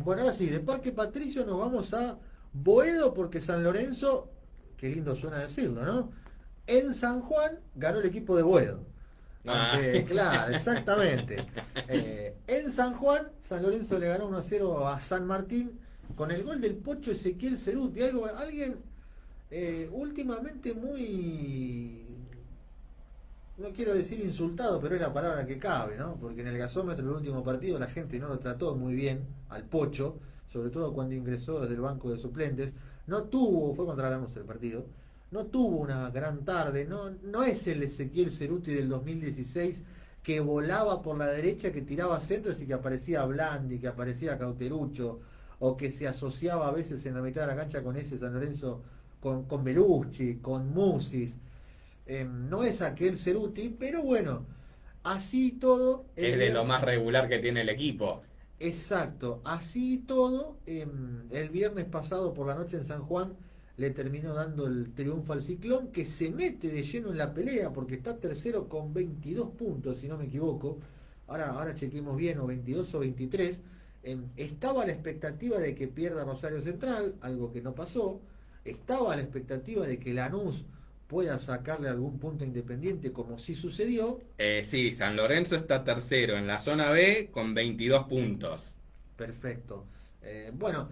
Bueno, ahora sí, de Parque Patricio nos vamos a Boedo porque San Lorenzo, qué lindo suena decirlo, ¿no? En San Juan ganó el equipo de Boedo. Claro, exactamente. En San Juan, San Lorenzo le ganó 1-0 a San Martín con el gol del Pocho Ezequiel Ceruti. Alguien últimamente muy, no quiero decir insultado, pero es la palabra que cabe, ¿no? Porque en el gasómetro del último partido la gente no lo trató muy bien al Pocho, sobre todo cuando ingresó desde el banco de suplentes. No tuvo, fue contra Lanús el partido, no tuvo una gran tarde, no es el Ezequiel Ceruti del 2016 que volaba por la derecha, que tiraba centros y que aparecía Blandi, que aparecía Cauterucho, o que se asociaba a veces en la mitad de la cancha con ese San Lorenzo, con Belucci, con Musis. No es aquel Ceruti, pero bueno, así y todo. Es de lo más regular que tiene el equipo. Exacto, así y todo, el viernes pasado por la noche en San Juan le terminó dando el triunfo al Ciclón, que se mete de lleno en la pelea porque está tercero con 22 puntos, si no me equivoco. Ahora chequemos bien, o 22 o 23. Estaba a la expectativa de que pierda Rosario Central, algo que no pasó. Estaba a la expectativa de que Lanús pueda sacarle algún punto a Independiente, como sí sucedió. Sí, San Lorenzo está tercero en la zona B con 22 puntos. Perfecto. Bueno,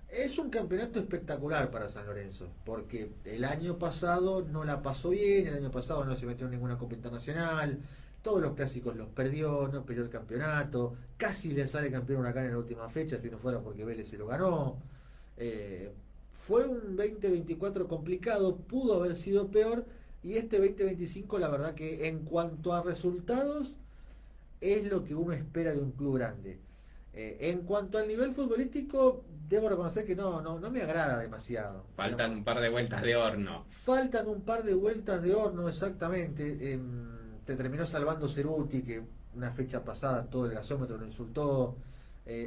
es un campeonato espectacular para San Lorenzo, porque el año pasado no la pasó bien, el año pasado no se metió en ninguna Copa Internacional, todos los clásicos los perdió, no peleó el campeonato, casi le sale campeón Huracán en la última fecha, si no fuera porque Vélez se lo ganó. Fue un 2024 complicado, pudo haber sido peor, y este 2025 la verdad que en cuanto a resultados es lo que uno espera de un club grande. En cuanto al nivel futbolístico, debo reconocer que no me agrada demasiado. Faltan un par de vueltas de horno. Faltan un par de vueltas de horno, exactamente. Te terminó salvando Ceruti, que una fecha pasada todo el gasómetro lo insultó.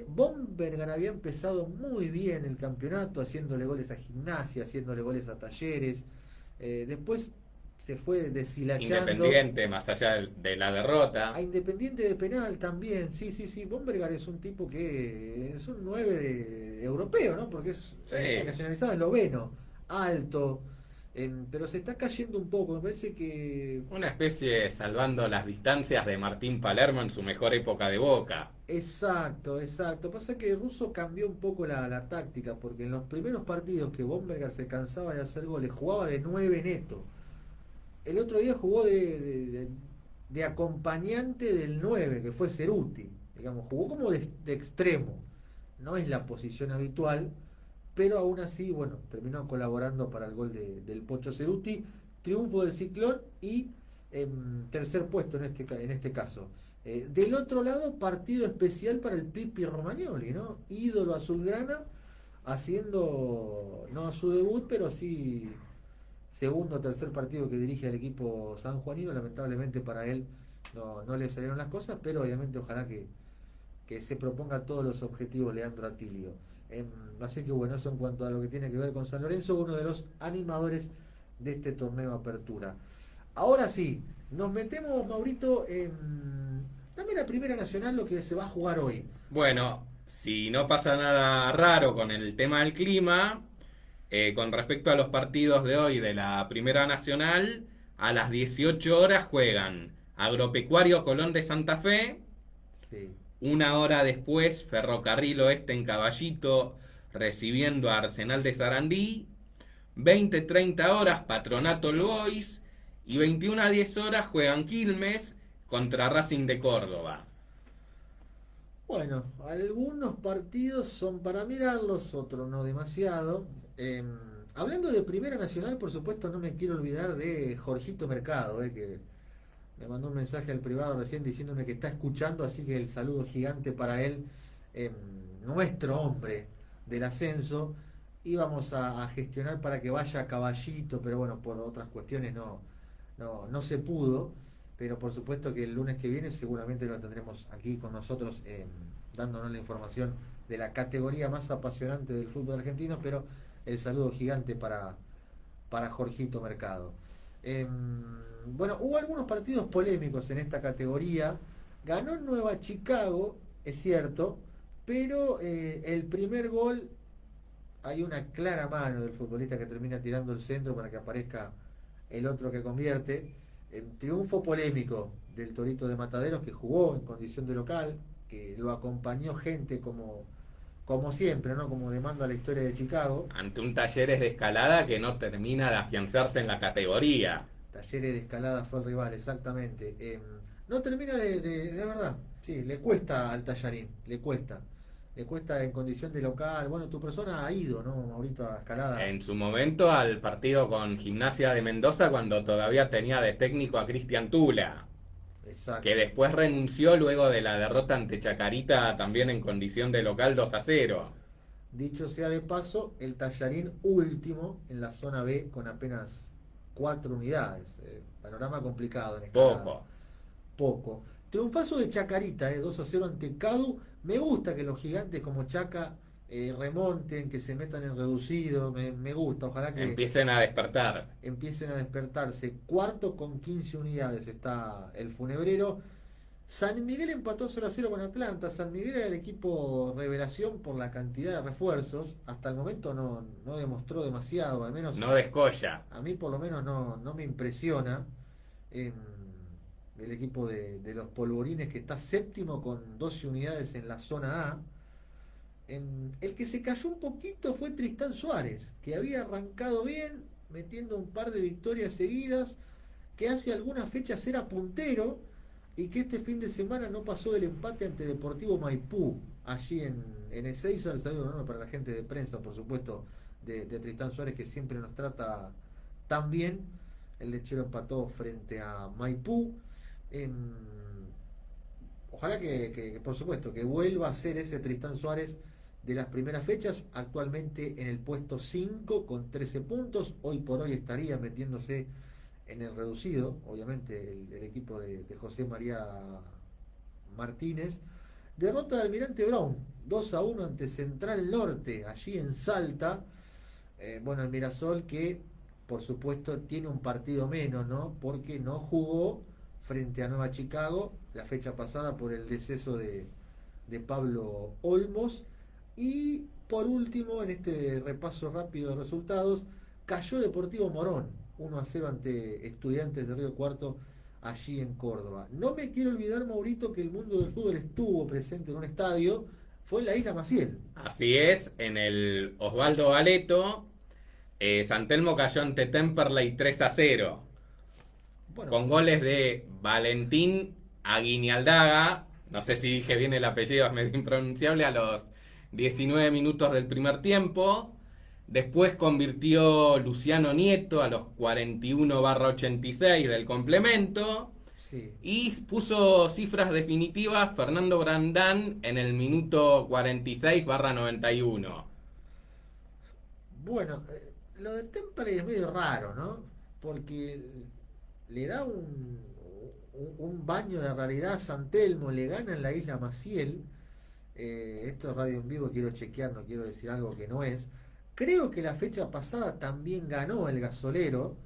Bombergan había empezado muy bien el campeonato, haciéndole goles a Gimnasia, haciéndole goles a Talleres. Después se fue deshilachando. Independiente, más allá de la derrota. A Independiente de penal también, sí. Bombergar es un tipo que es un 9 europeo, ¿no? Porque es nacionalizado esloveno, alto, pero se está cayendo un poco. Me parece que Una especie salvando las distancias de Martín Palermo en su mejor época de Boca. Exacto. Pasa que Russo cambió un poco la táctica, porque en los primeros partidos que Bombergar se cansaba de hacer goles, jugaba de 9 neto. El otro día jugó de acompañante del 9, que fue Ceruti. Digamos, jugó como de extremo. No es la posición habitual, pero aún así, bueno, terminó colaborando para el gol del Pocho Ceruti. Triunfo del Ciclón y tercer puesto en este caso. Del otro lado, partido especial para el Pipi Romagnoli, ¿no? Ídolo azulgrana, haciendo no su debut, pero sí segundo o tercer partido que dirige al equipo sanjuanino. Lamentablemente para él no le salieron las cosas, pero obviamente ojalá que se proponga todos los objetivos Leandro Atilio. Así que bueno, eso en cuanto a lo que tiene que ver con San Lorenzo, uno de los animadores de este torneo Apertura. Ahora sí, nos metemos, Maurito, dame la Primera Nacional, lo que se va a jugar hoy. Bueno, si no pasa nada raro con el tema del clima, con respecto a los partidos de hoy de la Primera Nacional, a las 18 horas juegan Agropecuario Colón de Santa Fe. Sí. Una hora después, Ferrocarril Oeste en Caballito recibiendo a Arsenal de Sarandí. 20-30 horas, Patronato All Boys. Y 21-10 horas juegan Quilmes contra Racing de Córdoba. Bueno, algunos partidos son para mirarlos, otros no demasiado. Hablando de Primera Nacional, por supuesto, no me quiero olvidar de Jorgito Mercado, que me mandó un mensaje al privado recién diciéndome que está escuchando, así que el saludo gigante para él, nuestro hombre del ascenso. Íbamos a gestionar para que vaya a Caballito, pero bueno, por otras cuestiones no se pudo. Pero por supuesto que el lunes que viene seguramente lo tendremos aquí con nosotros, dándonos la información de la categoría más apasionante del fútbol argentino. Pero el saludo gigante para Jorgito Mercado. Bueno, hubo algunos partidos polémicos en esta categoría. Ganó Nueva Chicago, es cierto, pero el primer gol hay una clara mano del futbolista que termina tirando el centro para que aparezca el otro que convierte. Triunfo polémico del Torito de Mataderos, que jugó en condición de local, que lo acompañó gente como siempre, ¿no? Como demanda la historia de Chicago. Ante un Talleres de Escalada que no termina de afianzarse en la categoría. Talleres de Escalada fue el rival, exactamente. No termina de verdad, sí, le cuesta al Tallarín, le cuesta en condición de local. Bueno, tu persona ha ido, ¿no, ahorita a Escalada? En su momento al partido con Gimnasia de Mendoza cuando todavía tenía de técnico a Cristian Tula, Exacto. que después renunció luego de la derrota ante Chacarita también en condición de local 2-0. Dicho sea de paso, el Tallarín último en la zona B con apenas 4 unidades. Panorama complicado en Escalada. Poco. Triunfazo de Chacarita, 2-0 ante Cadu. Me gusta que los gigantes como Chaca remonten, que se metan en reducido. Me gusta, ojalá que Empiecen a despertar. empiecen a despertarse. Cuarto con 15 unidades está el Funebrero. San Miguel empató 0-0 con Atlanta. San Miguel era el equipo revelación por la cantidad de refuerzos. Hasta el momento no demostró demasiado, al menos No descolla. a mí por lo menos no me impresiona. El equipo de los Polvorines, que está séptimo con 12 unidades en la zona A. El que se cayó un poquito fue Tristán Suárez, que había arrancado bien, metiendo un par de victorias seguidas, que hace algunas fechas era puntero y que este fin de semana no pasó del empate ante Deportivo Maipú, allí en Ezeiza. El saludo enorme para la gente de prensa, por supuesto, de Tristán Suárez, que siempre nos trata tan bien. El lechero empató frente a Maipú. Ojalá que, por supuesto, que vuelva a ser ese Tristán Suárez de las primeras fechas, actualmente en el puesto 5 con 13 puntos. Hoy por hoy estaría metiéndose en el reducido, obviamente el equipo de José María Martínez. Derrota de Almirante Brown, 2-1 ante Central Norte, allí en Salta. Bueno, el Mirasol que, por supuesto, tiene un partido menos, ¿no? Porque no jugó frente a Nueva Chicago la fecha pasada por el deceso de Pablo Olmos. Y por último, en este repaso rápido de resultados, cayó Deportivo Morón 1-0 ante Estudiantes de Río Cuarto, allí en Córdoba. No me quiero olvidar, Maurito, que el mundo del fútbol estuvo presente en un estadio, fue en la Isla Maciel. Así es, en el Osvaldo Galeto, San Telmo cayó ante Temperley 3-0. Bueno, Con goles de Valentín Aguiñaldaga, no sé si dije bien el apellido, es medio impronunciable, a los 19 minutos del primer tiempo. Después convirtió Luciano Nieto a los 41/86 del complemento. sí. Y puso cifras definitivas Fernando Brandán en el minuto 46/91. Bueno, lo de Temperley es medio raro, ¿no? Porque le da un baño de realidad a San Telmo, le gana en la Isla Maciel. Esto es radio en vivo, quiero chequear, no quiero decir algo que no es. Creo que la fecha pasada también ganó el Gasolero,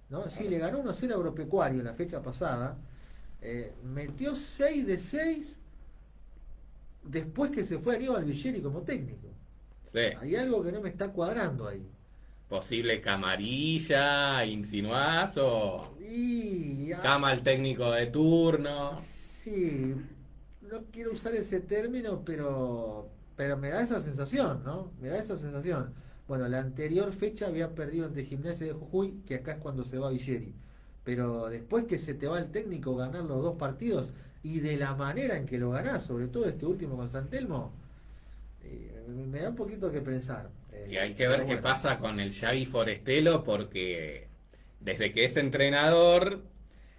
¿no? Sí, le ganó 1-0 a Agropecuario la fecha pasada. Metió 6 de 6 después que se fue Aníbal Villeri como técnico. Sí. Hay algo que no me está cuadrando ahí. Posible camarilla, insinuás o Y cama al técnico de turno. sí, no quiero usar ese término, pero me da esa sensación, ¿no? Me da esa sensación. Bueno, la anterior fecha había perdido ante Gimnasia de Jujuy, que acá es cuando se va Villeri. Pero después que se te va el técnico ganar los 2 partidos y de la manera en que lo ganás, sobre todo este último con San Telmo, me da un poquito que pensar. Y hay que ver pero qué bueno. pasa con el Xavi Forestelo, porque desde que es entrenador,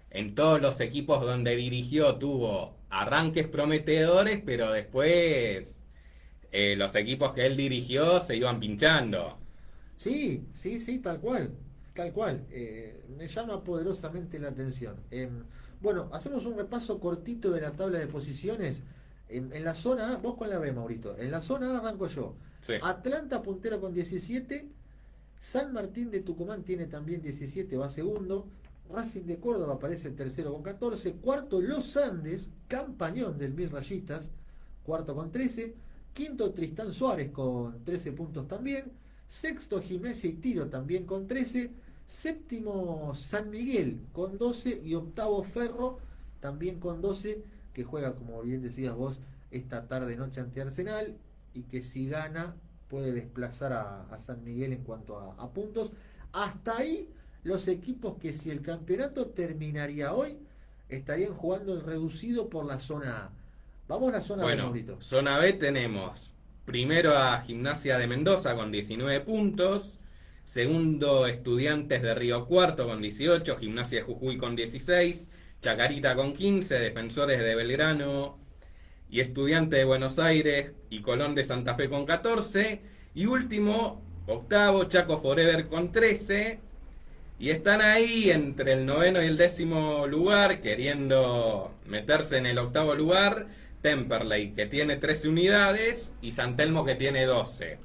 en todos los equipos donde dirigió tuvo arranques prometedores, pero después los equipos que él dirigió se iban pinchando. Sí, tal cual, tal cual. Me llama poderosamente la atención. Bueno, hacemos un repaso cortito de la tabla de posiciones. En la zona A, vos con la B, Maurito. En la zona A arranco yo. Sí. Atlanta puntero con 17. San Martín de Tucumán tiene también 17, va segundo. Racing de Córdoba aparece tercero con 14. Cuarto, Los Andes, campañón del Mil Rayitas, cuarto con 13. Quinto, Tristán Suárez con 13 puntos también. Sexto, Gimnasia y Tiro también con 13. Séptimo, San Miguel con 12. Y octavo, Ferro también con 12, que juega, como bien decías vos, esta tarde-noche ante Arsenal, y que si gana puede desplazar a San Miguel en cuanto a puntos. Hasta ahí los equipos que, si el campeonato terminaría hoy, estarían jugando el reducido por la zona A. Vamos a la zona B, Maurito. Zona B tenemos primero a Gimnasia de Mendoza con 19 puntos, segundo Estudiantes de Río Cuarto con 18, Gimnasia de Jujuy con 16, Chacarita con 15, Defensores de Belgrano y Estudiantes de Buenos Aires y Colón de Santa Fe con 14, y último, octavo, Chaco Forever con 13, y están ahí entre el noveno y el 10º lugar, queriendo meterse en el octavo lugar, Temperley, que tiene 13 unidades, y San Telmo, que tiene 12.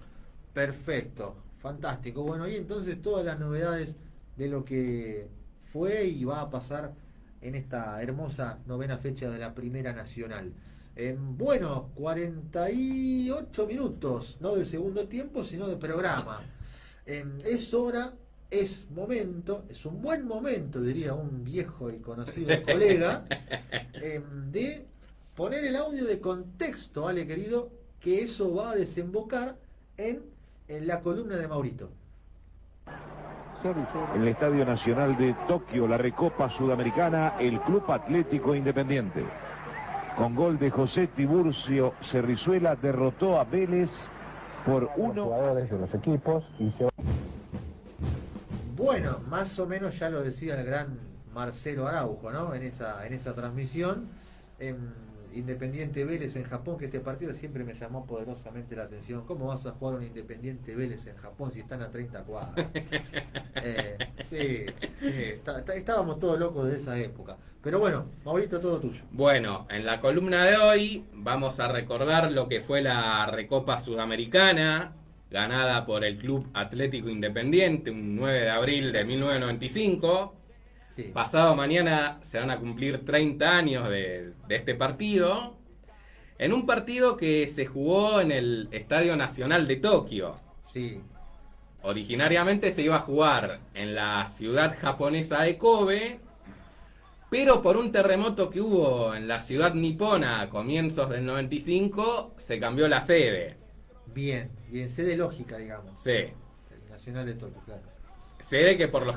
Perfecto, fantástico. Bueno, y entonces todas las novedades de lo que fue y va a pasar en esta hermosa novena fecha de la Primera Nacional. Bueno, 48 minutos, no del segundo tiempo, sino de programa. Es hora, es momento, es un buen momento, diría un viejo y conocido colega, de poner el audio de contexto, ¿vale, querido? Que eso va a desembocar en la columna de Maurito. En el Estadio Nacional de Tokio, la Recopa Sudamericana, el Club Atlético Independiente, con gol de José Tiburcio Cerrizuela, derrotó a Vélez por 1. Jugadores de los equipos y se... Bueno, más o menos ya lo decía el gran Marcelo Araujo, ¿no? En esa transmisión. Independiente Vélez en Japón, que este partido siempre me llamó poderosamente la atención. ¿Cómo vas a jugar un Independiente Vélez en Japón si están a 30 cuadras? Sí, estábamos todos locos de esa época. Pero bueno, Maurito, todo tuyo. Bueno, en la columna de hoy vamos a recordar lo que fue la Recopa Sudamericana, ganada por el Club Atlético Independiente un 9 de abril de 1995. Sí. Pasado mañana se van a cumplir 30 años de este partido, en un partido que se jugó en el Estadio Nacional de Tokio. Sí. Originariamente se iba a jugar en la ciudad japonesa de Kobe, pero por un terremoto que hubo en la ciudad nipona a comienzos del 95, se cambió la sede. Bien, sede lógica, digamos. Sí. El Nacional de Tokio, claro. Sede que por lo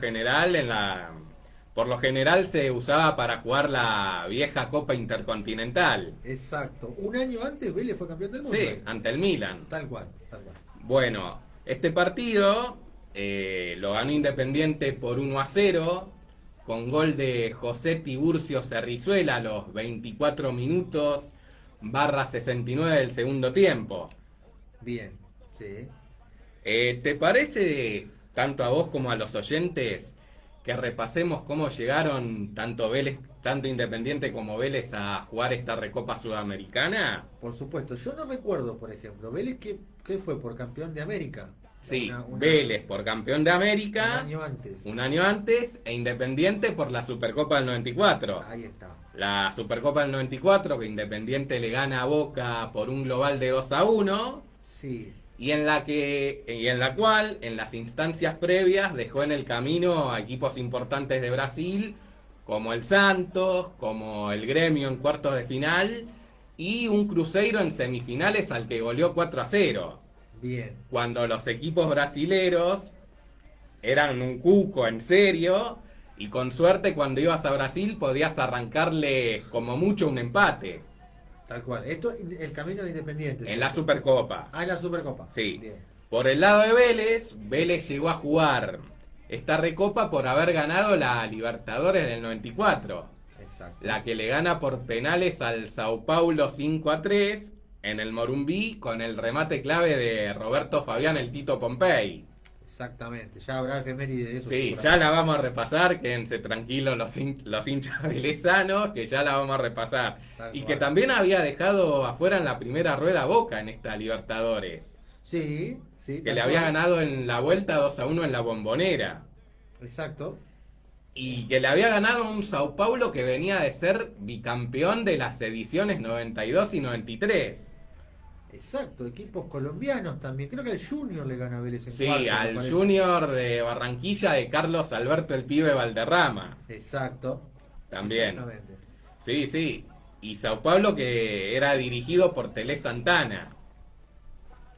general se usaba para jugar la vieja Copa Intercontinental. Exacto. Un año antes Vélez fue campeón del mundo. Sí, ante el Milan. Tal cual. Bueno, este partido lo ganó Independiente por 1-0, con gol de José Tiburcio Cerrizuela a los 24 minutos /69 del segundo tiempo. Bien, sí. ¿Te parece, tanto a vos como a los oyentes, que repasemos cómo llegaron tanto Independiente como Vélez a jugar esta Recopa Sudamericana? Por supuesto. Yo no recuerdo, por ejemplo, Vélez, ¿qué fue? ¿Por campeón de América? Sí, Vélez por campeón de América un año antes, e Independiente por la Supercopa del 94. Ahí está. La Supercopa del 94, que Independiente le gana a Boca por un global de 2-1. Sí. Y en la cual, en las instancias previas, dejó en el camino a equipos importantes de Brasil, como el Santos, como el Gremio en cuartos de final, y un Cruzeiro en semifinales al que goleó 4-0. Bien. Cuando los equipos brasileros eran un cuco en serio, y con suerte cuando ibas a Brasil podías arrancarle como mucho un empate. Tal cual. Esto el camino de Independiente. En la Supercopa. En la Supercopa. Sí. Bien. Por el lado de Vélez llegó a jugar esta recopa por haber ganado la Libertadores del 94. Exacto. La que le gana por penales al Sao Paulo 5-3 en el Morumbí, con el remate clave de Roberto Fabián, el Tito Pompey. Exactamente, ya habrá efeméride de eso. Sí, ya la vamos a repasar, quédense tranquilos los hinchas velezanos, que ya la vamos a repasar. Y que también había dejado afuera en la primera rueda Boca en esta Libertadores. Sí. Que le había ganado en la vuelta 2-1 en la Bombonera. Exacto. Y que le había ganado un Sao Paulo que venía de ser bicampeón de las ediciones 92 y 93. Exacto, equipos colombianos también. Creo que al Junior le gana Vélez en Sí, cuartos, me al parece. Junior de Barranquilla de Carlos Alberto el Pibe Valderrama. Exacto. También. Exactamente. Sí, sí. Y Sao Paulo, que era dirigido por Telé Santana,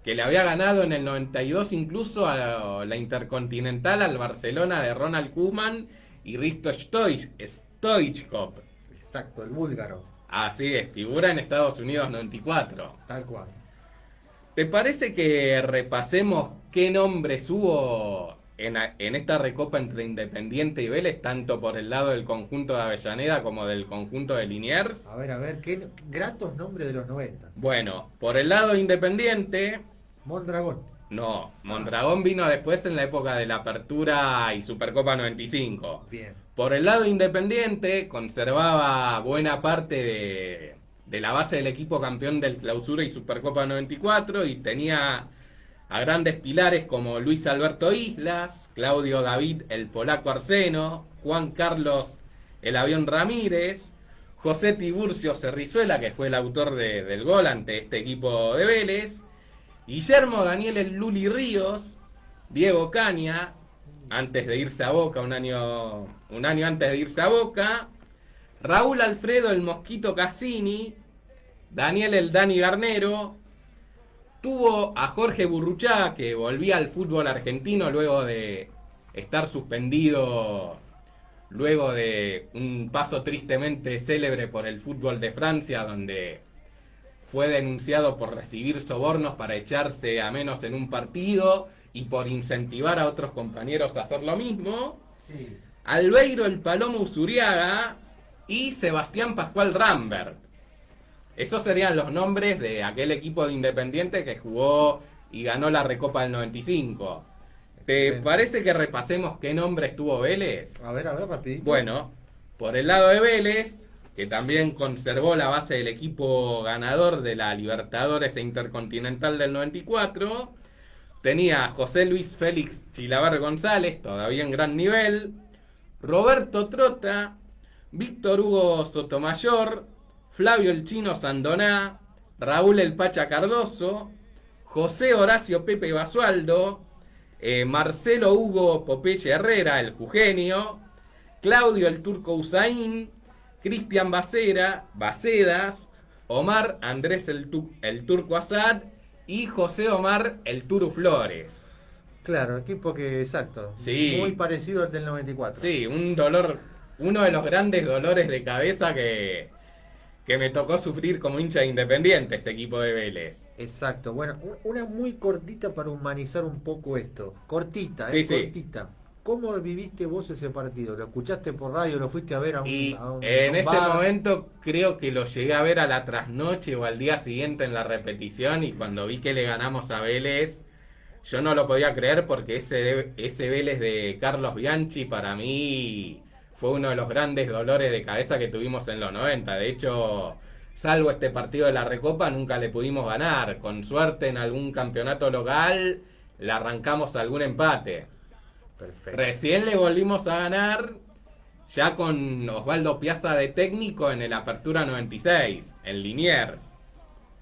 que le había ganado en el 92 incluso a la Intercontinental al Barcelona de Ronald Koeman y Risto Stoichkov. Exacto, el búlgaro. Así es, figura en Estados Unidos 94. Tal cual. ¿Te parece que repasemos qué nombres hubo en esta recopa entre Independiente y Vélez, tanto por el lado del conjunto de Avellaneda como del conjunto de Liniers? A ver, qué gratos nombres de los 90. Bueno, por el lado de Independiente, Mondragón. no, Mondragón vino después en la época de la Apertura y Supercopa 95. Bien. Por el lado Independiente, conservaba buena parte de la base del equipo campeón del Clausura y Supercopa 94 y tenía a grandes pilares como Luis Alberto Islas, Claudio David el Polaco Arseno, Juan Carlos el Avión Ramírez, José Tiburcio Cerrizuela, que fue el autor del gol ante este equipo de Vélez, Guillermo Daniel el Luli Ríos, Diego Caña, antes de irse a Boca, un año antes de irse a Boca, Raúl Alfredo el Mosquito Cassini, Daniel el Dani Garnero, tuvo a Jorge Burruchaga, que volvía al fútbol argentino luego de estar suspendido, luego de un paso tristemente célebre por el fútbol de Francia, donde fue denunciado por recibir sobornos para echarse a menos en un partido y por incentivar a otros compañeros a hacer lo mismo. Sí. Albeiro el Palomo Usuriaga y Sebastián Pascual Rambert. Esos serían los nombres de aquel equipo de Independiente que jugó y ganó la Recopa del 95. ¿Te Excelente. parece que repasemos qué nombres tuvo Vélez? A ver, rapidito. Bueno, por el lado de Vélez, que también conservó la base del equipo ganador de la Libertadores e Intercontinental del 94, tenía a José Luis Félix Chilaver González, todavía en gran nivel, Roberto Trota, Víctor Hugo Sotomayor, Flavio el Chino Sandoná, Raúl el Pacha Cardoso, José Horacio Pepe Basualdo, Marcelo Hugo Popeye Herrera, el Jugenio, Claudio el Turco Usain, Cristian Bacedas, Omar Andrés el Turco Asad y José Omar el Turu Flores. Claro, equipo que, exacto. Sí. Muy parecido al del 94. Sí, uno de los grandes dolores de cabeza que me tocó sufrir como hincha de Independiente, este equipo de Vélez. Exacto. Bueno, una muy cortita para humanizar un poco esto. Cortita, Sí, sí. cortita. ¿Cómo viviste vos ese partido? ¿Lo escuchaste por radio? ¿Lo fuiste a ver a un, Y a un- en a un ese bar? momento creo que lo llegué a ver a la trasnoche o al día siguiente en la repetición, y cuando vi que le ganamos a Vélez, yo no lo podía creer, porque ese Vélez de Carlos Bianchi para mí fue uno de los grandes dolores de cabeza que tuvimos en los 90. De hecho, salvo este partido de la Recopa, nunca le pudimos ganar. Con suerte en algún campeonato local le arrancamos algún empate. Perfecto. Recién le volvimos a ganar ya con Osvaldo Piazza de técnico en el Apertura 96, en Liniers.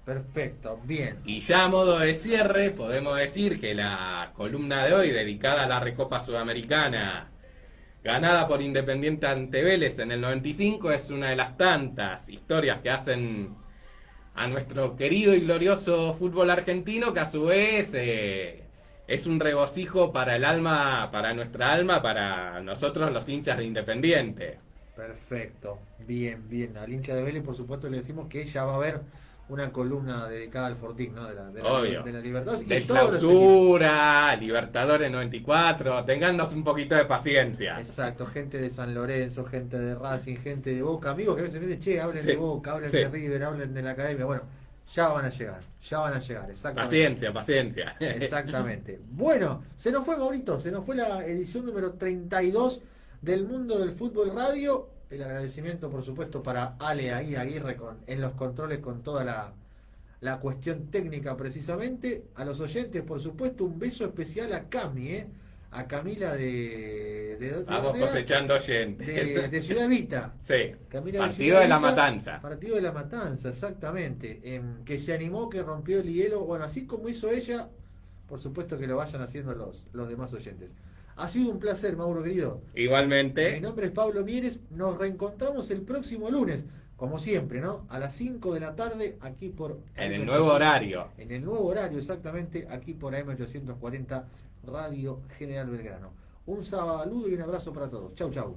Perfecto, bien. Y ya a modo de cierre, podemos decir que la columna de hoy, dedicada a la Recopa Sudamericana, ganada por Independiente ante Vélez en el 95, es una de las tantas historias que hacen a nuestro querido y glorioso fútbol argentino, que a su vez es un regocijo para el alma, para nuestra alma, para nosotros los hinchas de Independiente. Perfecto. Bien, bien. Al hincha de Vélez, por supuesto, le decimos que ya va a haber una columna dedicada al Fortín, ¿no? Obvio. De la Libertad. De Clausura, Libertadores 94, tengannos un poquito de paciencia. Exacto, gente de San Lorenzo, gente de Racing, gente de Boca, amigos que a veces me dicen, che, hablen Sí, de Boca, hablen sí. de River, hablen de la Academia. Bueno, ya van a llegar, exactamente. Paciencia. Exactamente. Bueno, se nos fue, Maurito, se nos fue la edición número 32 del Mundo del Fútbol Radio. El agradecimiento, por supuesto, para Ale ahí Aguirre en los controles, con toda la cuestión técnica precisamente. A los oyentes, por supuesto, un beso especial a Cami, a Camila ¿de Vamos dónde era? cosechando oyentes. De Ciudad Vita. Sí, Camila partido Ciudad de la Vita, Matanza. Partido de la Matanza, exactamente. Que se animó, que rompió el hielo. Bueno, así como hizo ella, por supuesto que lo vayan haciendo los demás oyentes. Ha sido un placer, Mauro querido. Mi Igualmente, nombre es Pablo Mieres. Nos reencontramos el próximo lunes, como siempre, ¿no? A las 5 de la tarde, aquí por en el AM800. nuevo horario. En el nuevo horario, exactamente, aquí por AM840, Radio General Belgrano. Un saludo y un abrazo para todos. Chau, chau.